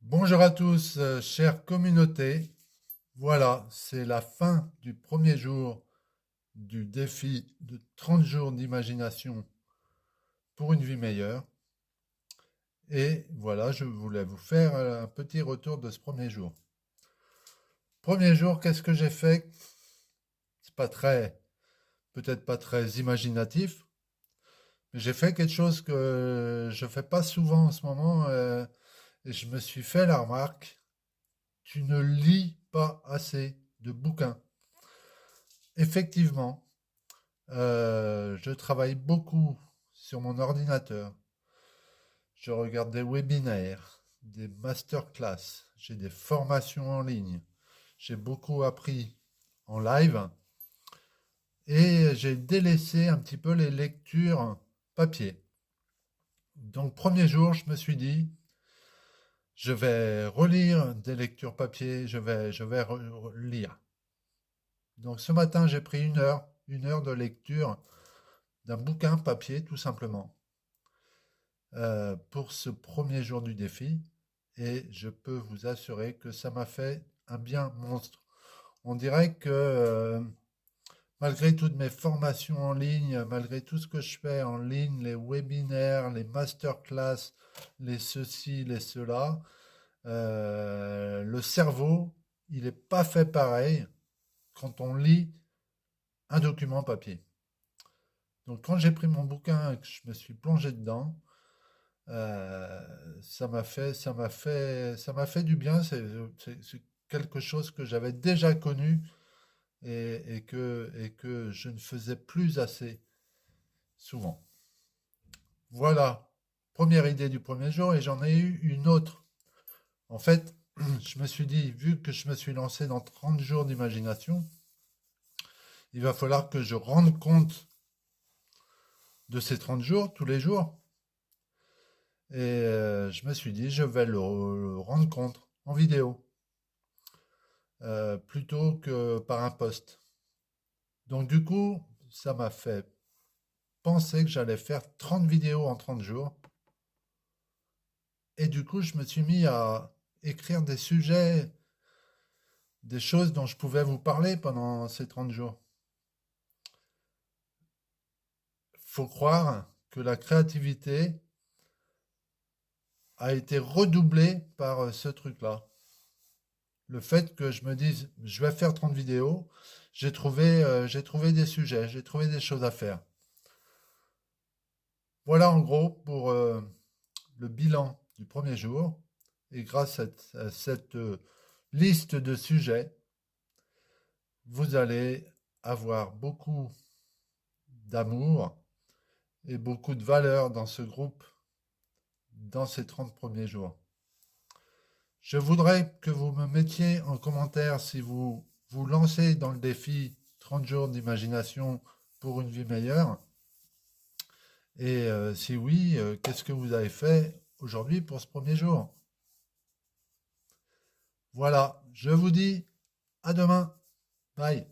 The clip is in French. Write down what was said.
Bonjour à tous, chère communauté. Voilà, c'est la fin du premier jour du défi de 30 jours d'imagination pour une vie meilleure. Et voilà, je voulais vous faire un petit retour de ce premier jour. Premier jour, qu'est-ce que j'ai fait? C'est pas très, peut-être pas très imaginatif, mais j'ai fait quelque chose que je fais pas souvent en ce moment, et je me suis fait la remarque, tu ne lis pas assez de bouquins. Effectivement, je travaille beaucoup sur mon ordinateur. Je regarde des webinaires, des masterclass, j'ai des formations en ligne. J'ai beaucoup appris en live et j'ai délaissé un petit peu les lectures papier. Donc, premier jour, je me suis dit, je vais relire des lectures papier, je vais relire. Donc, ce matin, j'ai pris une heure de lecture d'un bouquin papier, tout simplement. Pour ce premier jour du défi et je peux vous assurer que ça m'a fait un bien monstre. On dirait que malgré toutes mes formations en ligne, malgré tout ce que je fais en ligne, les webinaires, les masterclass, les ceci, les cela, le cerveau, il n'est pas fait pareil quand on lit un document papier. Donc quand j'ai pris mon bouquin et que je me suis plongé dedans, ça m'a fait du bien. C'est quelque chose que j'avais déjà connu et que je ne faisais plus assez souvent. Voilà, première idée du premier jour et j'en ai eu une autre. En fait, je me suis dit, vu que je me suis lancé dans 30 jours d'imagination, il va falloir que je rende compte de ces 30 jours tous les jours. Et je me suis dit, je vais le rendre compte en vidéo. Plutôt que par un post. Donc du coup, ça m'a fait penser que j'allais faire 30 vidéos en 30 jours. Et du coup, je me suis mis à écrire des sujets, des choses dont je pouvais vous parler pendant ces 30 jours. Faut croire que la créativité a été redoublée par ce truc-là. Le fait que je me dise, je vais faire 30 vidéos, j'ai trouvé des sujets, j'ai trouvé des choses à faire. Voilà en gros pour le bilan du premier jour. Et grâce à cette liste de sujets, vous allez avoir beaucoup d'amour et beaucoup de valeur dans ce groupe dans ces 30 premiers jours. Je voudrais que vous me mettiez en commentaire si vous vous lancez dans le défi 30 jours d'imagination pour une vie meilleure. Et si oui, qu'est-ce que vous avez fait aujourd'hui pour ce premier jour? Voilà, je vous dis à demain. Bye.